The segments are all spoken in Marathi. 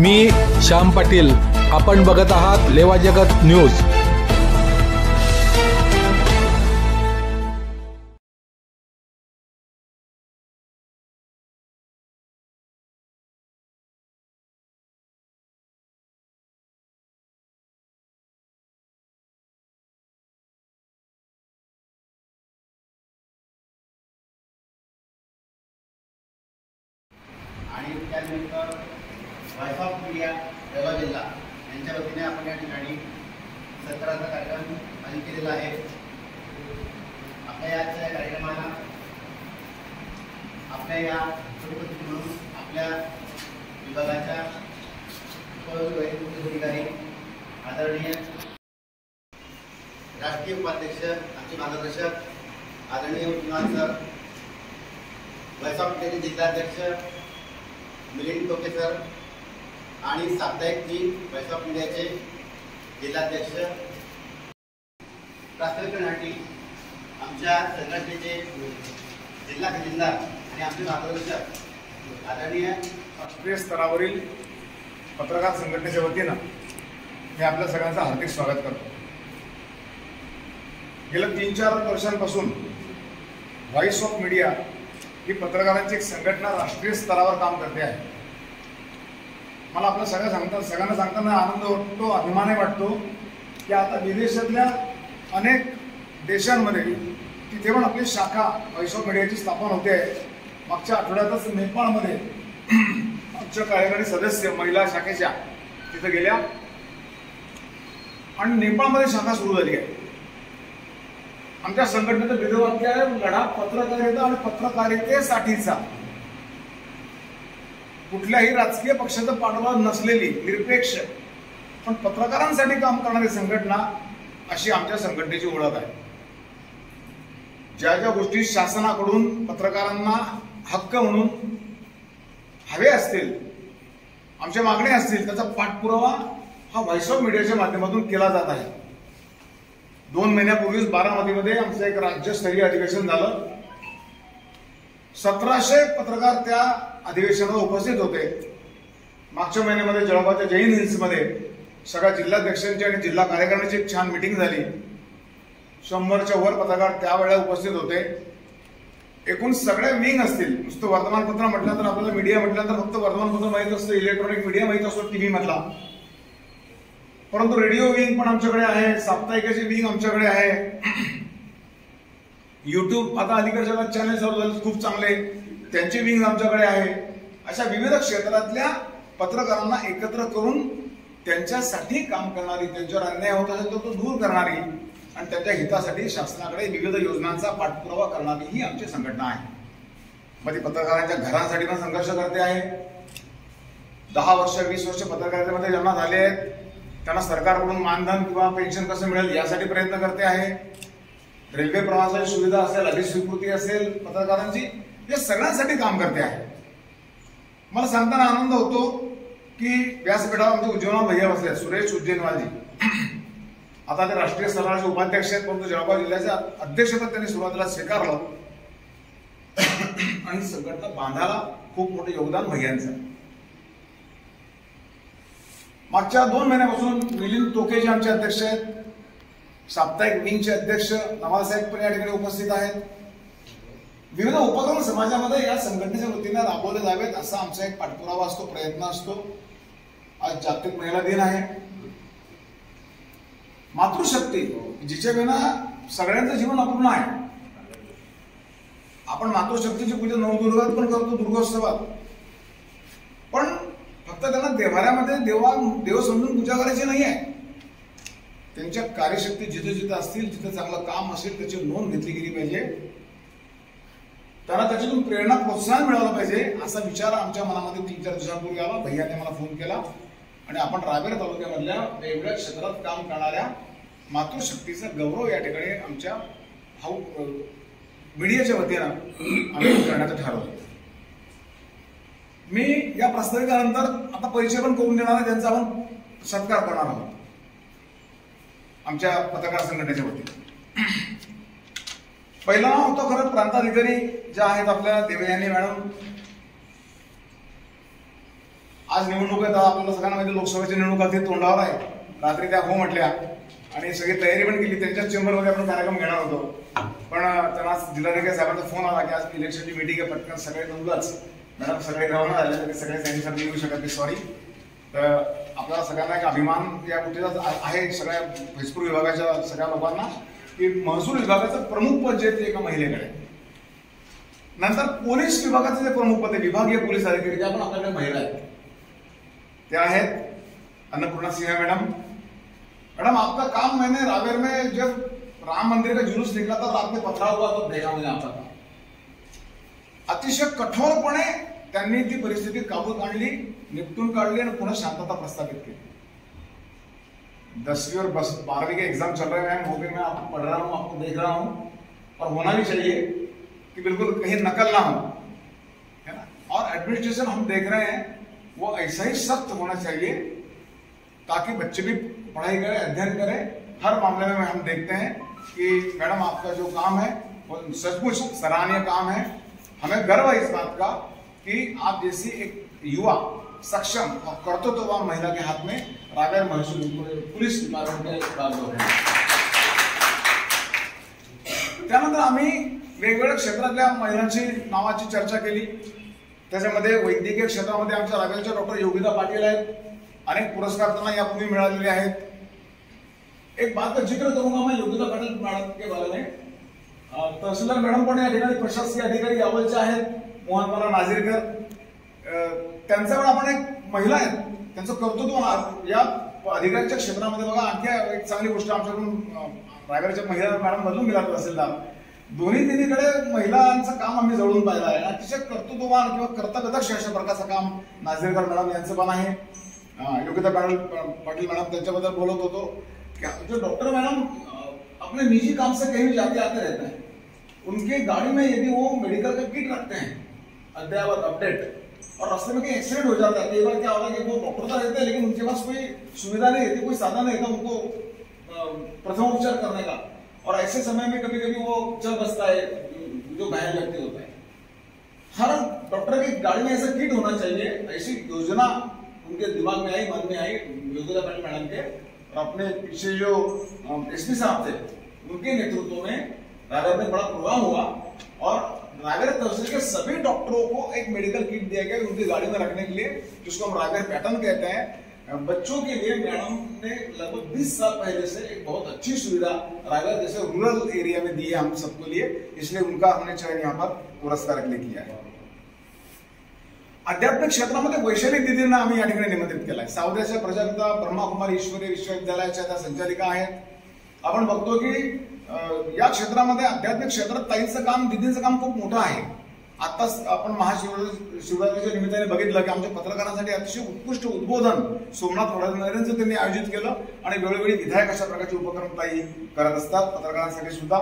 मी श्याम पाटील, आपण बघत आहात लेवा जगत न्यूज। आणि त्यानंतर व्हॉइस ऑफ मीडिया जळगाव जिल्हा यांच्या वतीने आपण या ठिकाणी सत्राचा कार्यक्रम आयोजित केलेला आहे। आपल्या याच्या कार्यक्रमाला आपल्या या उपस्थित म्हणून आपल्या विभागाच्या अधिकारी आदरणीय राष्ट्रीय उपाध्यक्ष आमचे मार्गदर्शक आदरणीय विनोद सर, व्हॉइस ऑफ मीडियाचे जिल्हाध्यक्ष मिलिंद टोके सर आणि साप्ताहिक टीम व्हॉइस ऑफ मीडियाचे जिल्हाध्यक्ष प्रास्ताविकांसाठी आमच्या संघटनेचे जिल्हा खजिनदार आणि आमचे मार्गदर्शक आदरणीय राष्ट्रीय स्तरावरील पत्रकार संघटनेच्या वतीनं मी आपल्या सगळ्यांचं हार्दिक स्वागत करतो। गेल्या 3-4 वर्षांपासून व्हॉइस ऑफ मीडिया ही पत्रकारांची एक संघटना राष्ट्रीय स्तरावर काम करते आहे। मला आपल्या सगळ्यांना सांगताना आनंद वाटतो, अभिमानही वाटतो की आता विदेशातल्या अनेक देशांमध्ये तिथे पण आपली शाखा व्हॉइस ऑफ मीडियाची स्थापना होते आहे। मागच्या आठवड्यातच नेपाळमध्ये आमच्या कार्यकारी सदस्य महिला शाखेच्या तिथे गेल्या आणि नेपाळमध्ये शाखा सुरू झाली आहे। आमच्या संघटनेचं विरोधात आहे लढा पत्रकारिता आणि पत्रकारितेसाठीचा। कुठल्याही राजकीय पक्षाचा पाठबळ नसलेली निरपेक्ष पण पत्रकारांसाठी काम करणारी संघटना अशी आमच्या संघटनेची ओळख आहे। ज्या ज्या गोष्टी शासनाकडून पत्रकारांना हक्क म्हणून हवे असतील, आमच्या मागण्या असतील, त्याचा पाठपुरावा हा व्हॉइस ऑफ मीडियाच्या माध्यमातून केला जात आहे। 2 महिन्यापूर्वीच बारामतीमध्ये आमचं एक राज्यस्तरीय अधिवेशन झालं। 1700 पत्रकार त्या अधिवेशनाला उपस्थित होते। मागच्या महिन्यामध्ये जळगावच्या जैन हिल्समध्ये सगळ्या जिल्हाध्यक्षांची आणि जिल्हा कार्यकारिणीची एक छान मीटिंग झाली। 100च्या वर पत्रकार त्यावेळेला उपस्थित होते। एकूण सगळ्या विंग असतील, नुसतं वर्तमानपत्र म्हटलं तर आपल्याला मीडिया म्हटलं तर फक्त वर्तमानपत्र माहीत असतं, इलेक्ट्रॉनिक मीडिया माहीत असतो, टीव्ही मधला, परंतु रेडिओ विंग पण आमच्याकडे आहे, साप्ताहिकाची विंग आमच्याकडे आहे, युट्यूब आता अलीकडच्या काळात चॅनल चालू झाले खूप चांगले, त्यांची विंग आमच्याकडे आहे। अशा विविध क्षेत्रातल्या पत्रकारांना एकत्र करून त्यांच्यासाठी काम करणारी, त्यांच्यावर अन्याय होत असेल तर तो दूर करणारी आणि त्यांच्या हितासाठी शासनाकडे विविध योजनांचा पाठपुरावा करणारी ही आमची संघटना आहे। मग ती पत्रकारांच्या घरांसाठी पण संघर्ष करते आहे। 10 वर्ष 20 वर्ष पत्रकारितेमध्ये ज्यांना झाले आहेत त्यांना सरकारकडून मानधन किंवा पेन्शन कसं मिळेल यासाठी प्रयत्न करते आहे। रेल्वे प्रवासाची सुविधा असेल, अधिस्वीकृती असेल पत्रकारांची, या सगळ्यांसाठी काम करते आहे। मला सांगताना आनंद होतो की व्यासपीठावर आमचे उज्ज्वला भैया बसले, सुरेश उज्जैनवालजी, आता ते राष्ट्रीय स्तराचे उपाध्यक्ष आहेत, परंतु जळगाव जिल्ह्याच्या अध्यक्षपद त्यांनी सुरुवातीला स्वीकारलं आणि संघटना बांधायला खूप मोठे योगदान भैयांचं। मागच्या 2 महिन्यापासून मिलिंद टोके जे आमचे अध्यक्ष आहेत, साप्ताहिक विंगचे अध्यक्ष नवासाहेब पण या ठिकाणी उपस्थित आहेत। विविध उपक्रम समाजामध्ये या संघटनेच्या वतीने राबवले जावेत असा आमचा एक पाठपुरावा असतो, प्रयत्न असतो। आज जागतिक महिला दिन आहे। मातृशक्ती जिच्या विना सगळ्यांचं जीवन अपूर्ण आहे। आपण मातृशक्तीची पूजा नवदुर्गात पण करतो, दुर्गोत्सवात, पण फक्त त्यांना देवाऱ्यामध्ये देव समजून पूजा करायची नाही आहे। त्यांच्या कार्यशक्ती जिथे जिथे असतील, जिथे चांगलं काम असेल त्याची नोंद घेतली गेली पाहिजे, त्यांना त्याच्यातून प्रेरणा प्रोत्साहन मिळालं पाहिजे असा विचार आमच्या मनामध्ये 3-4 दिवसांपूर्वी आला। भैयाने मला फोन केला आणि आपण रावेर तालुक्यामधल्या वेगवेगळ्या क्षेत्रात काम करणाऱ्या मातृशक्तीचा गौरव या ठिकाणी आमच्या मीडियाच्या वतीनं आम्ही करण्याचं ठरवलं। मी या प्रस्ताविकानंतर आता परिचय पण करून देणार आहे, त्यांचा आपण सत्कार करणार आहोत आमच्या पत्रकार संघटनेच्या वतीने। पहिला नाव होतं खरं प्रांताधिकारी ज्या आहेत आपल्या देवयानी मॅडम। आज निवडणूक आहे, आपल्याला सगळ्यांना माहिती लोकसभेची निवडणूक अगदी तोंडावर आहे. रात्री त्या हो म्हटल्या आणि सगळी तयारी पण केली. त्यांच्याच चेंबरमध्ये आपण कार्यक्रम घेणार होतो, पण त्यांना जिल्हाधिकारी साहेबांचा फोन आला की आज इलेक्शनची मीटिंग आहे, पटकन सगळे निघूनच मॅडम सगळे रवाना झाले, सगळे त्यांच्यासाठी येऊ शकत नाही, सॉरी. तर आपल्याला सगळ्यांना एक अभिमान या गोष्टीचा आहे सगळ्या फैजपूर विभागाच्या सगळ्या लोकांना की महसूल विभागाचं प्रमुख पद जे ते एका महिलेकडे. नंतर पोलीस विभागाचे जे प्रमुख पद आहे विभागीय पोलीस अधिकारी त्या पण आपल्याकडे महिला आहेत. त्या आहेत अन्नपूर्णा सिंह मैडम. मैडम आपका काम मैंने रावेर में जब राम मंदिर का जुलूस निकला था रात में पथराव हुआ तो देखा मैंने आपका काम. अतिशय कठोरपणे त्यांनी ती परिस्थिती काबूत आणली, निपटून काढली आणि पुन्हा शांतता प्रस्थापित केली. 10वीं और 12वीं के एग्जाम चल रहे हैं, वो भी मैं आपको पढ़ रहा हूँ, आपको देख रहा हूँ, और होना भी चाहिए कि बिल्कुल कहीं नकल ना हो, है ना. और एडमिनिस्ट्रेशन हम देख रहे हैं वो ऐसा ही सख्त होना चाहिए ताकि बच्चे भी पढ़ाई करें, अध्ययन करें. हर मामले में हम देखते हैं कि मैडम आपका जो काम है वो सचमुच सराहनीय काम है. हमें गर्व है इस बात का कि आप जैसी एक युवा सक्षम और कर्तव्यवान महिला के हाथ में रावेर महसूल पुलिस डिपार्टमेंट बाजू आहे. त्यानंतर आम्ही वेगवेगळ्या क्षेत्रातल्या महिलांची नावाची चर्चा केली. त्याच्यामध्ये वैद्यकीय क्षेत्रामध्ये आमच्या रावेरच्या डॉक्टर योगिता पाटील आहेत. अनेक पुरस्कार त्यांना यापूर्वी मिळालेले आहेत. एक बात का जिक्र करूंगा मैं योगिता पाटील मैडम के बारे में. तहसीलदार मॅडम पण या ठिकाणी प्रशासकीय अधिकारी यावलचे आहेत, मोहनमाला नाझीरकर. त्यांचा पण आपण एक महिला आहेत, त्यांचं कर्तृत्व या अधिकाऱ्याच्या क्षेत्रामध्ये बघा. आणखी एक चांगली गोष्ट आमच्याकडून रावेरच्या महिला मॅडम बदलून गेला तहसीलदार. दोन्ही तिन्हीकडे महिलांचं काम आम्ही जवळून पाहिलं आहे. अतिशय कर्तृत्ववान किंवा कर्तव्यदक्ष अशा प्रकारचं काम नाझीरकर मॅडम यांचं पण आहे. योगिता पाटिल मैडम त्यांच्याबद्दल बोलत होतो कि जो डॉक्टर मैडम अपने निजी काम से कहीं भी जाते आते रहते हैं. उनके गाड़ी में यदि वो मेडिकल का किट रखते हैं अद्ययावत अपडेट, और रास्ते में कहीं एक्सीडेंट हो जाता है, कई बार क्या होता है कि वो डॉक्टर तो रहते हैं लेकिन उनके पास कोई सुविधा नहीं रहती, कोई साधन नहीं रहता उनको प्रथम उपचार करने का. और ऐसे समय में कभी कभी वो चल बसता है जो घायल व्यक्ति होता है. हर डॉक्टर की गाड़ी में ऐसा किट होना चाहिए. ऐसी योजना उनके दिमाग में आई, मन में आई योगिता पाटिल मैडम के. और अपने पीछे जो एसपी साहब थे उनके नेतृत्व में रावेर में बड़ा प्रोग्राम हुआ और रावेर तहसील के सभी डॉक्टरों को एक मेडिकल किट दिया गया उनकी गाड़ी में रखने के लिए, जिसको हम रावेर पैटर्न कहते हैं. बच्चों के लिए मैडम ने लगभग 20 साल पहले से एक बहुत अच्छी सुविधा रावेर जैसे रूरल एरिया में दी है हम सबके लिए, इसलिए उनका हमने चयन यहाँ पर पुरस्कार के लिए किया है. आध्यात्मिक क्षेत्रामध्ये वैशाली दीदींना आम्ही या ठिकाणी निमंत्रित केलाय. सावद्याच्या प्रजापिता ब्रह्माकुमारी ईश्वरी विश्वविद्यालयाच्या त्या संचालिका आहेत. आपण बघतो की या क्षेत्रामध्ये आध्यात्मिक क्षेत्रात ताईंचं काम, दीदींचं काम खूप मोठं आहे. आताच आपण महाशिवरात्रीच्या निमित्ताने बघितलं की आमच्या पत्रकारांसाठी अतिशय उत्कृष्ट उद्बोधन सोमनाथ वडनेरेंचं त्यांनी आयोजित केलं आणि वेळोवेळी विधायक अशा प्रकारचे उपक्रम ताई करत असतात पत्रकारांसाठी सुद्धा.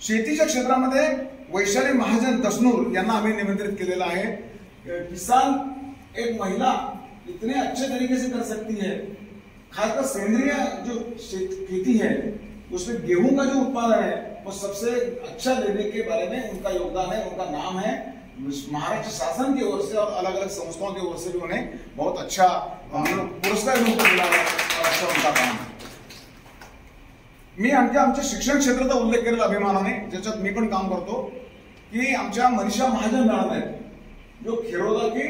शेतीच्या क्षेत्रामध्ये वैशाली महाजन दसनूर यांना आम्ही निमंत्रित केलेलं आहे. किसान एक महिला इतने अच्छे तरीके से कर सकती है, खासकर सेंद्रीय जो खेती है उसमें गेहूं का जो उत्पादन है वो सबसे अच्छा लेने के बारे में उनका योगदान है, उनका नाम है. महाराष्ट्र शासन की ओर से और अलग अलग संस्थाओं की ओर से भी उन्हें बहुत अच्छा पुरस्कार भी उनको मिला है और अच्छा उनका काम है. मी आमच्या शिक्षण क्षेत्राचा उल्लेख केलेला अभिमानाने, ज्याच्यात मी पण काम करतो, की आमच्या मनीषा महाजन मॅडम आहेत जो खिरोदा के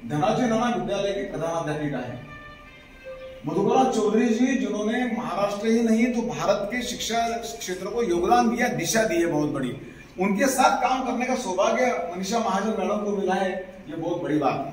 धनाजी नाना विद्यालय की प्रधानाध्यापिका है. मधुकरा चौधरी जी जिन्होंने महाराष्ट्र ही नहीं तो भारत के शिक्षा क्षेत्र को योगदान दिया, दिशा दी है बहुत बड़ी. उनके साथ काम करने का सौभाग्य मनीषा महाजन मैडम को मिला है, ये बहुत बड़ी बात है.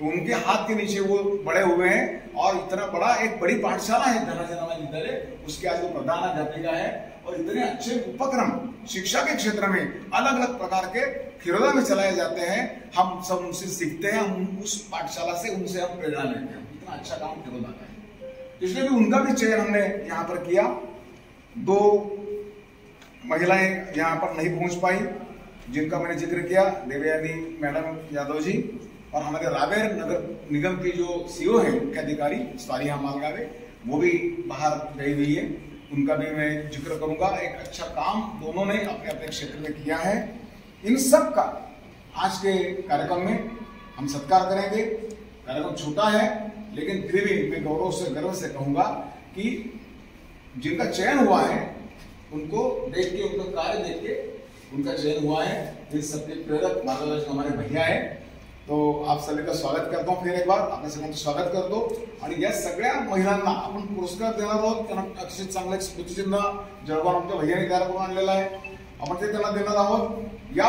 उनके हाथ के नीचे वो बड़े हुए हैं और इतना बड़ा एक बड़ी पाठशाला है धनाजी नाना विद्यालय, उसके आज वो प्रधानाध्यापिका है. और इतने अच्छे उपक्रम शिक्षा के क्षेत्र में अलग अलग प्रकार के खिरोदा में चलाए जाते हैं. हम सब उनसे सीखते हैं, हम उस पाठशाला से उनसे हम प्रेरणा लेते हैं. इतना अच्छा काम खिरोदा का है, इसलिए भी उनका भी चयन हमने यहाँ पर किया. 2 महिलाएं यहाँ पर नहीं पहुंच पाई जिनका मैंने जिक्र किया, देवयानी मैडम यादव जी और हमारे रावेर नगर निगम की जो सीओ है मुख्य अधिकारी स्वालिहा मालगावे, वो भी बाहर गई हुई है. उनका भी मैं जिक्र करूंगा. एक अच्छा काम दोनों ने अपने अपने क्षेत्र में किया है. इन सब का आज के कार्यक्रम में हम सत्कार करेंगे. कार्यक्रम छोटा है लेकिन फिर भी मैं गर्व से कहूंगा कि जिनका चयन हुआ है उनको देख के, उनका कार्य देख के उनका चयन हुआ है। इन सबके प्रेरक मार्गदर्शक हमारे भैया है। तो आप सगळ्यांचं स्वागत करतो, फिर एक बार आपल्या सगळ्यांचं स्वागत करतो। आणि या सगळ्या महिलांना आपण पुरस्कार देणार आहोत। त्यांना अतिशय चांगलं स्मृतिचिन्ह जळगाव आमच्या भैयाने तयार करून आणलेलं आहे, आपण ते त्यांना देणार आहोत। या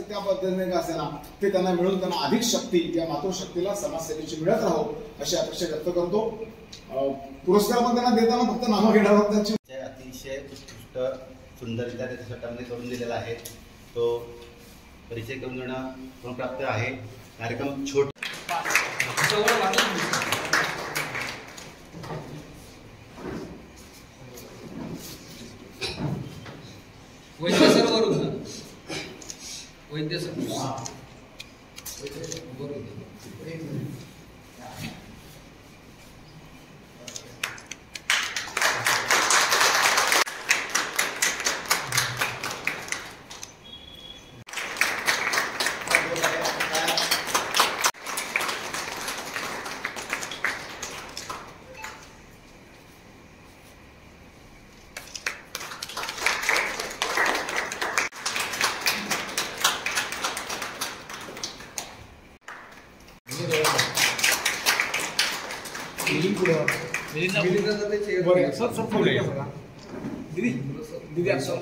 त्या पद्धतीने का असेना ते त्यांना मिळून त्यांना अधिक शक्ती, या मातृशक्तीला समाजसेवेची मिळत राहो अशी अपेक्षा व्यक्त करतो। पुरस्कार पण त्यांना देताना फक्त नामं घेणार आहोत, त्यांची अतिशय उत्कृष्ट सुंदररित्या त्याच्या स्वतःमध्ये करून दिलेला आहे, तो परिचय करून देणं प्राप्त आहे। कार्यक्रम छोटा वैद्य सरोवरून वैद्य सरोवर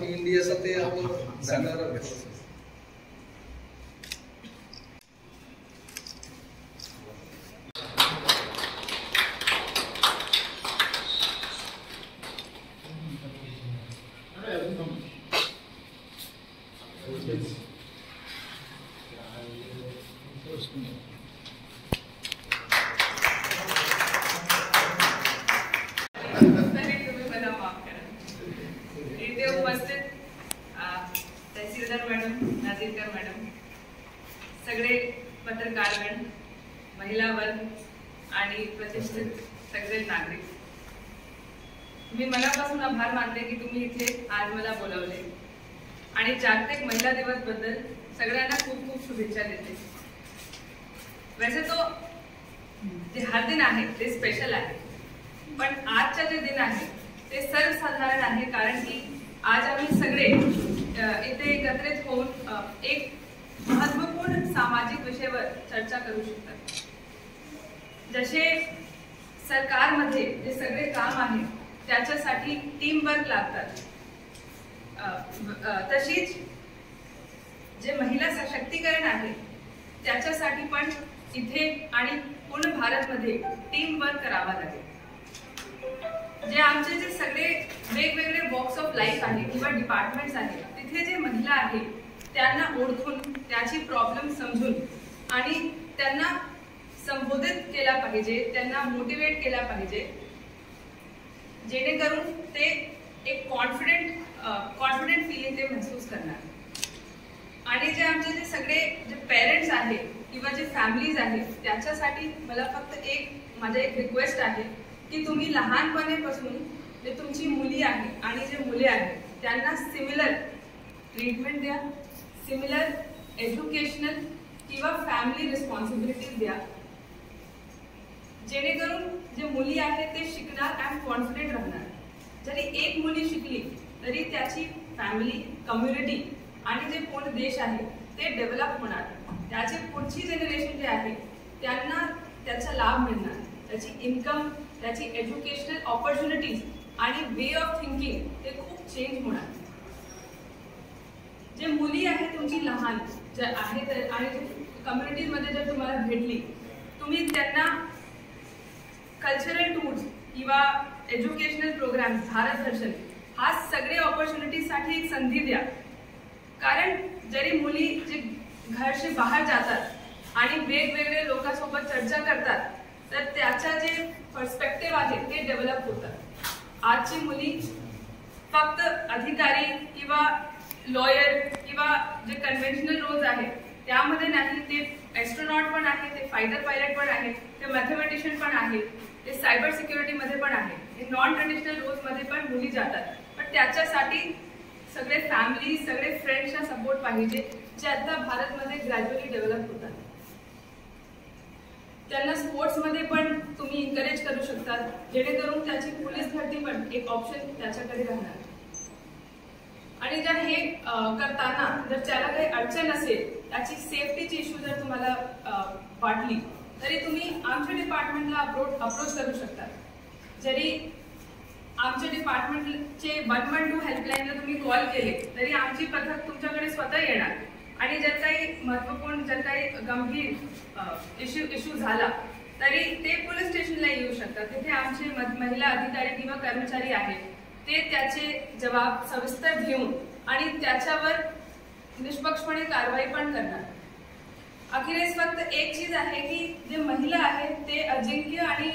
इंडिया ते आपण सांगणार तहसीलदार मॅडम, नाजीरकर मॅडम, सगळे पत्रकारगण, महिला वर्ग आणि प्रतिष्ठित सगळे नागरिक, मी मनापासून आभार मानते की तुम्ही इथे आज मला बोलवले आणि जागतिक महिला दिवस बद्दल सगळ्यांना खूप खूप शुभेच्छा देते। वैसे तो जे हा दिन आहे ते स्पेशल आहे, पण आजचा जे दिन आहे ते सर्वसाधारण आहे, कारण की आज आम्ही सगळे इथे एकत्रित होऊन एक महत्त्वपूर्ण सामाजिक विषयावर चर्चा करू शकतात। जसे सरकारमध्ये जे सगळे काम आहे त्याच्यासाठी टीम वर्क लागतात, तशीच जे महिला सशक्तीकरण आहे त्याच्यासाठी पण इथे आणि पूर्ण भारतमध्ये टीम वर्क करावा लागेल। जे आमचे जे सगळे वेगवेगळे वॉक्स ऑफ लाईफ आहे किंवा डिपार्टमेंट्स आहेत तिथे जे महिला आहेत त्यांना ओळखून त्याची प्रॉब्लेम समजून आणि त्यांना संबोधित केला पाहिजे, त्यांना मोटिवेट केला पाहिजे, जेणेकरून ते एक कॉन्फिडेंट फीलिंग ते महसूस करणार। आणि जे आमचे जे सगळे जे पेरेंट्स आहेत किंवा जे फॅमिलीज आहेत त्याच्यासाठी मला फक्त माझा एक रिक्वेस्ट आहे की तुम्ही लहानपणापासून जे तुमची मुली आहे आणि जे मुले आहेत त्यांना सिमिलर ट्रीटमेंट द्या, सिमिलर एज्युकेशनल किंवा फॅमिली रिस्पॉन्सिबिलिटीज द्या, जेणेकरून जे मुली आहेत ते शिकणार आणि कॉन्फिडेंट राहणार। जरी एक मुली शिकली तरी त्याची फॅमिली, कम्युनिटी आणि जे पूर्ण देश आहे ते डेव्हलप होणार, त्याची पुढची जनरेशन जे आहे त्यांना त्याचा लाभ मिळणार, त्याची इन्कम, त्याची एज्युकेशनल ऑपॉर्च्युनिटीज आणि वे ऑफ थिंकिंग ते खूप चेंज होणार। जे मुली आहेत तुमची लहान जे आहेत आणि कम्युनिटीजमध्ये जर तुम्हाला भेटली, तुम्ही त्यांना कल्चरल टूर्स किंवा एज्युकेशनल प्रोग्राम, भारत दर्शन हा सगळे ऑपॉर्च्युनिटीजसाठी एक संधी द्या। कारण जरी मुली जे घरचे बाहेर जातात आणि वेगवेगळे लोकांसोबत चर्चा करतात तर त्याचा जे पर्स्पेक्टिव्ह आहे ते डेव्हलप होतात। आजची मुली फक्त अधिकारी किंवा लॉयर किंवा जे कन्व्हेन्शनल रोल्स आहेत त्यामध्ये नाही, ते ॲस्ट्रोनॉट पण आहे, ते फायटर पायलट पण आहे, ते मॅथमॅटिशियन पण आहे, ते सायबर सिक्युरिटीमध्ये पण आहे, हे नॉन ट्रेडिशनल रोल्समध्ये पण मुली जातात। पण त्याच्यासाठी सगळे फॅमिली, सगळे फ्रेंड्सचा सपोर्ट पाहिजे जे आता भारतमध्ये ग्रॅज्युअली डेव्हलप होतात। त्यांना स्पोर्ट्समध्ये पण तुम्ही इन्करेज करू शकता, जेणेकरून त्याची पोलीस भरती पण एक ऑप्शन त्याच्याकडे राहणार. आणि जर हे करताना जर त्याला काही अडचण असेल, त्याची सेफ्टीची इश्यू जर तुम्हाला वाटली, तरी तुम्ही आमच्या डिपार्टमेंटला अप्रोच करू शकता. जरी आमच्या डिपार्टमेंटचे 112 हेल्पलाईनला तुम्ही कॉल केले तरी आमची पथक तुमच्याकडे स्वतः येणार. आणि जर काही महत्त्वपूर्ण, जर काही गंभीर इश्यू झाला तरी ते पोलीस स्टेशनला येऊ शकतात. तिथे आमचे महिला अधिकारी किंवा कर्मचारी आहेत, ते त्याचे जबाब सविस्तर घेऊन आणि त्याच्यावर निष्पक्षपणे कारवाई पण करणार. अखेरीस फक्त एक चीज आहे की जे महिला आहेत ते अजिंक्य आणि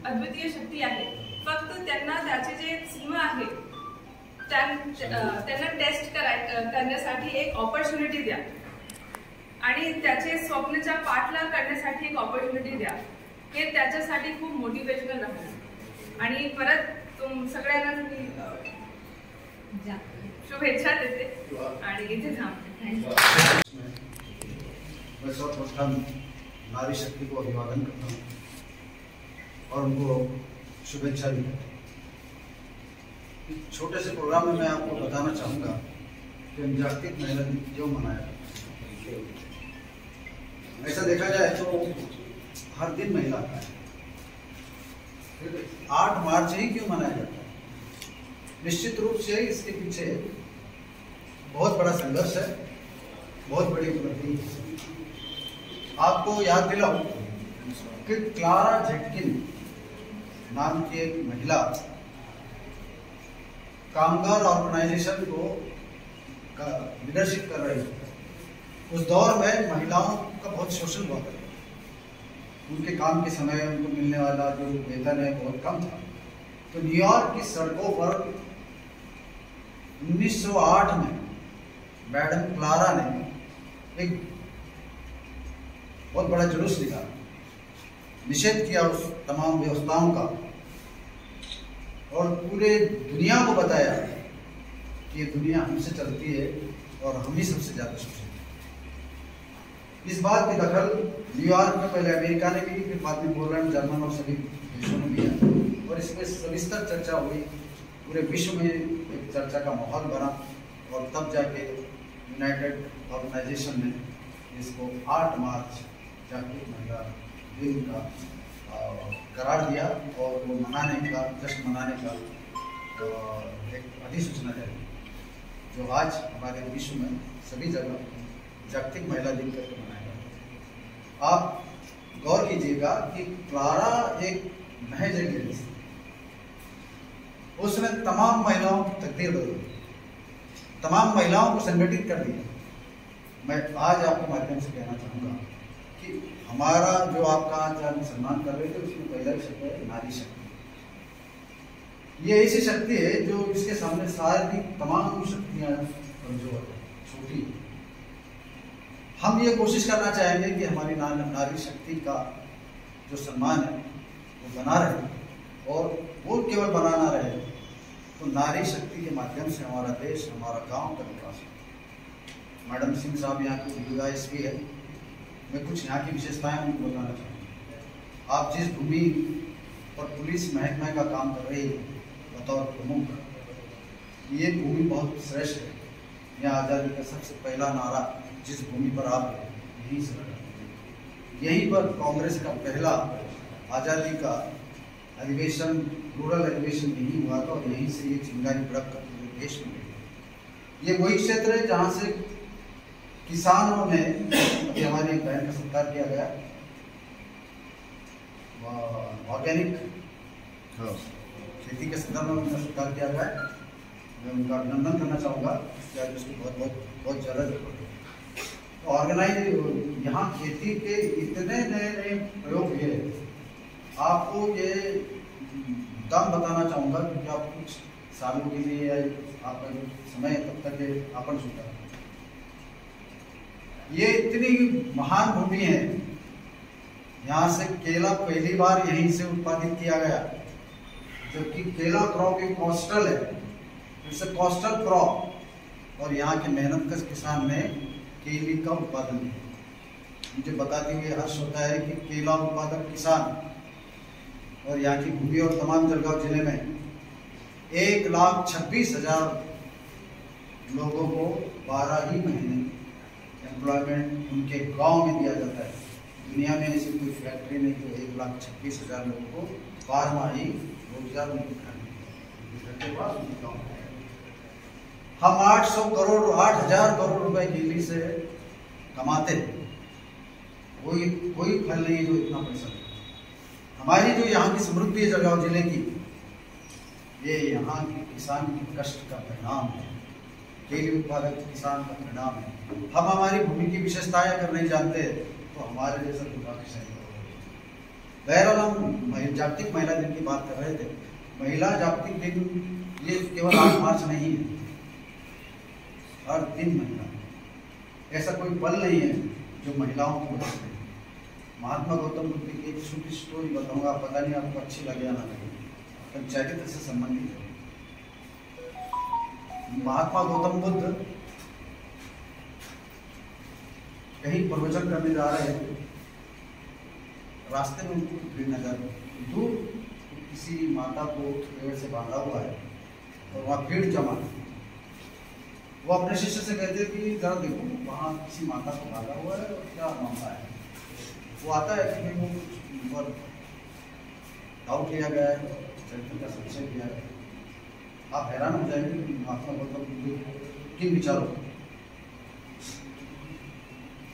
अद्वितीय शक्ती आहे. फक्त त्यांना त्याचे जे सीमा आहे त्यांना टेस्ट करण्यासाठी एक ऑपॉर्च्युनिटी द्या आणि त्याचे स्वप्नाच्या पाठलाग करण्यासाठी एक ऑपॉर्च्युनिटी द्या. हे त्याच्यासाठी खूप मोटिवेशनल राहणार. आणि परत सगळ्यांना मी शुभेच्छा देते आणि इथे थांबते. मैं सर्वप्रथम नारी शक्ति को अभिवादन करता हूँ और उनको शुभेच्छा भी करता हूँ. छोटे से प्रोग्राम में मैं आपको बताना चाहूँगा कि जागतिक महिला दिन क्यों मनाया. ऐसा देखा जाए तो हर दिन महिला का है, 8 मार्च ही क्यों मनाया जाता है? निश्चित रूप से इसके पीछे बहुत बड़ा संघर्ष है, बहुत बड़ी उपलब्धि है. आपको याद दिलाऊं कि क्लारा झेटकिन नाम की एक महिला कामगार ऑर्गेनाइजेशन को लीडरशिप कर रही है. उस दौर में महिलाओं का बहुत शोषण हुआ था. उनके काम के समय उनको मिलने वाला जो वेतन है बहुत कम था. तो न्यूयॉर्क की सड़कों पर 1908 में मैडम क्लारा ने एक बहुत बड़ा जुलूस निकाला, निषेध किया उस तमाम व्यवस्थाओं का और पूरे दुनिया को बताया कि ये दुनिया हमसे चलती है और हम ही सबसे ज़्यादा शोषित हैं. इस बात की दखल न्यूयॉर्क में पहले अमेरिका ने की, फिर बाद में पोलैंड, जर्मन और सभी देशों ने लिया और इसमें सविस्तर चर्चा हुई. पूरे विश्व में एक चर्चा का माहौल बना और तब जाके यूनाइटेड ऑर्गेनाइजेशन ने इसको 8 मार्च जागतिक महिला दिन का करार दिया और वो मनाने का, जश्न मनाने का एक अधिसूचना जारी, जो आज हमारे विश्व में सभी जगह जागतिक महिला दिन करके मनाया जाता है. आप गौर कीजिएगा कि क्लारा एक महज एक लेडीज थी, उसने तमाम महिलाओं की तकदीर बदल दी, तमाम महिलाओं को संगठित कर दिया. मैं आज आपके माध्यम से कहना चाहूँगा कि हमारा जो आपका आज हम सम्मान कर रहे थे उसमें पहला शब्द है नारी शक्ति. ये ऐसी शक्ति है जो इसके सामने सारी तमाम शक्तियाँ कमजोर है, छोटी. हम ये कोशिश करना चाहेंगे कि हमारी नारी शक्ति का जो सम्मान है वो बना रहे और वो केवल बना ना रहे तो नारी शक्ति के माध्यम से हमारा देश, हमारा गांव का विकास हो. मैडम सिंह साहब यहाँ की DYSP है, मैं कुछ यहाँ की विशेषताएं उनको बताना चाहूँगा. आप जिस भूमि पर पुलिस महकमे का काम कर रही है बतौर प्रमुख, ये भूमि बहुत श्रेष्ठ है. यहाँ आज़ादी का सबसे पहला नारा जिस भूमि पर आप यहीं से लगा, यहीं पर कांग्रेस का पहला आज़ादी का अधिवेशन, रूरल अधिवेशन यहीं हुआ था और यहीं से ये चिंगारी भड़क कर पूरे देश में गई. ये वही क्षेत्र है जहाँ से किसानों ने, अभी हमारी एक बहन का सत्कार किया गया, ऑर्गेनिक खेती के संदर्भ में उनका सत्कार किया गया. मैं उनका अभिनंदन करना चाहूँगा, आज उसकी बहुत बहुत बहुत जरूरत है. ऑर्गेनाइज यहाँ खेती के इतने नए नए प्रयोग हुए, आपको ये दाम बताना चाहूँगा क्योंकि आप कुछ सालों के लिए आपका जो समय तब तक आपन चुका है. ये इतनी महान भूमि है, यहाँ से केला पहली बार यहीं से उत्पादित किया गया, जबकि केला क्रॉप एक कोस्टल है, इट्स अ कोस्टल क्रॉप और यहाँ के मेहनतकश किसान ने केले का उत्पादन किया. मुझे बताते हुए हर्ष होता है कि केला उत्पादक किसान और यहाँ की भूमि और तमाम जलगांव जिले में 1,26,000 लोगों को 12 ही महीने एम्प्लॉयमेंट उनके गांव में दिया जाता है। दुनिया में ऐसी कोई फैक्ट्री नहीं जो 1,26,000 लोगों को 12 ही रोजगार उनके घर में हम 8,000 करोड़ रुपए दिल्ली से कमाते हैं। कोई फल नहीं है जो इतना पैसा दे। हमारी जो यहाँ की समृद्धि है जलगांव जिले की, ये यहाँ के किसान के कष्ट का परिणाम है, केले उत्पादक किसान का परिणाम है। हम हमारी भूमि की विशेषताएं अगर नहीं जानते तो हमारे जैसा दुर्भाग्यशाली होगा। बहरहाल हम जागतिक महिला दिन की बात कर रहे थे। महिला जागतिक दिन ये केवल 8 मार्च नहीं है, हर दिन महिला, ऐसा कोई पल नहीं है जो महिलाओं की वजह से। महात्मा गौतम बुद्ध की एक छोटी स्टोरी बताऊंगा, पता नहीं आपको अच्छी लगे या ना लगे, चरित्र से संबंधित है। महात्मा गौतम बुद्ध कहीं प्रवचन करने जा रहे थे, रास्ते में उनको भीड़ नजर दूर किसी माता को पेड़ से बांधा हुआ है और वहाँ भीड़ जमा है। वो अपने शिष्य से कहते कि जरा देखो वहाँ किसी माता को बांधा हुआ है और क्या मामला है। वो आता है कि वो ऊपर डाउट लिया गया है, चरित्र का संशय किया है। आप हैरान हो जाएंगे कि महात्मा गौतम बुद्ध किन विचारों,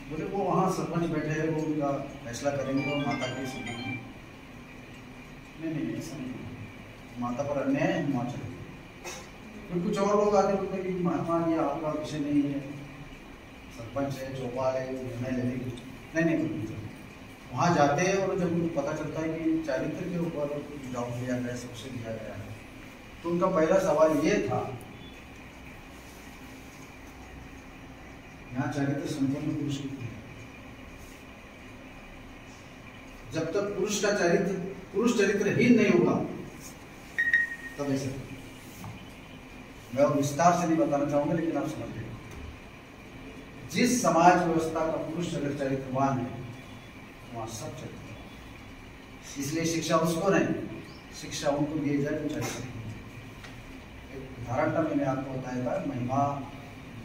बोले वो वहाँ सरपंच बैठे हैं, वो उनका फैसला करेंगे और माता के सुनेंगे। नहीं ऐसा नहीं, माता पर अन्याय है, वहाँ चलेंगे। फिर कुछ और लोग आते बोलते कि महात्मा ये आपका विषय नहीं है, सरपंच है, चौपाल है, निर्णय लेने। नहीं वहाँ जाते हैं और जब उनको पता चलता है कि चरित्र के ऊपर डाउट लिया गया, सबसे लिया गया है, तो उनका पहला सवाल ये था, यहाँ चरित्र संपन्न पुरुष कितने हैं? जब तक पुरुष चरित्रहीन नहीं होगा तब ऐसे। मैं और विस्तार से नहीं बताना चाहूंगा, लेकिन आप समझ गए। जिस समाज व्यवस्था का पुरुष अगर चरित्रवान है वहाँ सब चरित्र, इसलिए शिक्षा उसको नहीं, शिक्षा उनको दी जाए जो चरित्र। एक उदाहरण का मैंने आपको बताया था,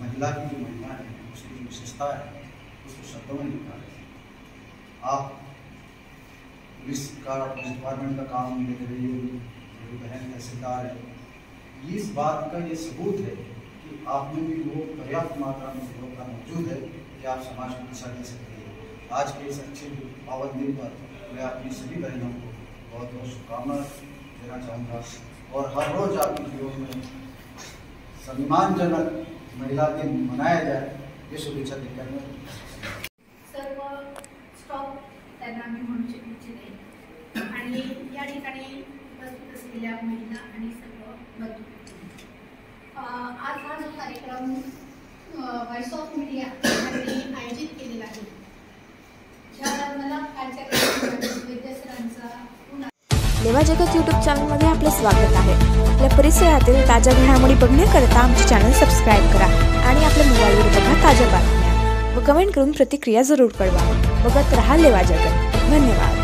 महिला की जो महिमा है, उसकी जो विशेषता है, उसको शब्दों में लिखा है। आप पुलिस का डिपार्टमेंट का काम देख रही हो, मेरी बहन तहसीलदार है, इस बात का ये सबूत है कि आप में भी वो पर्याप्त मात्रा में विरोधता मौजूद है कि आप समाज को दिशा दे सकते हैं। आज के इस अच्छे पावन दिन पर मैं अपनी सभी बहनों को बहुत बहुत शुभकामनाएं देना चाहूँगा और हर रोज आपके जीवन में सम्मानजनक महिला दिन मनाया जाए, ये शुभेच्छा देकर मैं सर्व स्टॉप त्यांना मी म्हणू इच्छिते आणि या ठिकाणी उपस्थित असलेल्या महिला आणि सर्व बंधू, आज हा जो कार्यक्रम व्हॉइस ऑफ मीडिया यांनी आयोजित केलेला आहे, मला कालच्या वैद्य सरांचा लेवा जगत यूट्यूब चॅनलमध्ये आपलं स्वागत आहे। आपल्या परिसरातील ताज्या घडामोडी बघण्याकरता आमचे चॅनल सबस्क्राईब करा आणि आपल्या मोबाईलवर बघा ताज्या बातम्या व कमेंट करून प्रतिक्रिया जरूर कळवा। बघत रहा लेवा जगत। धन्यवाद।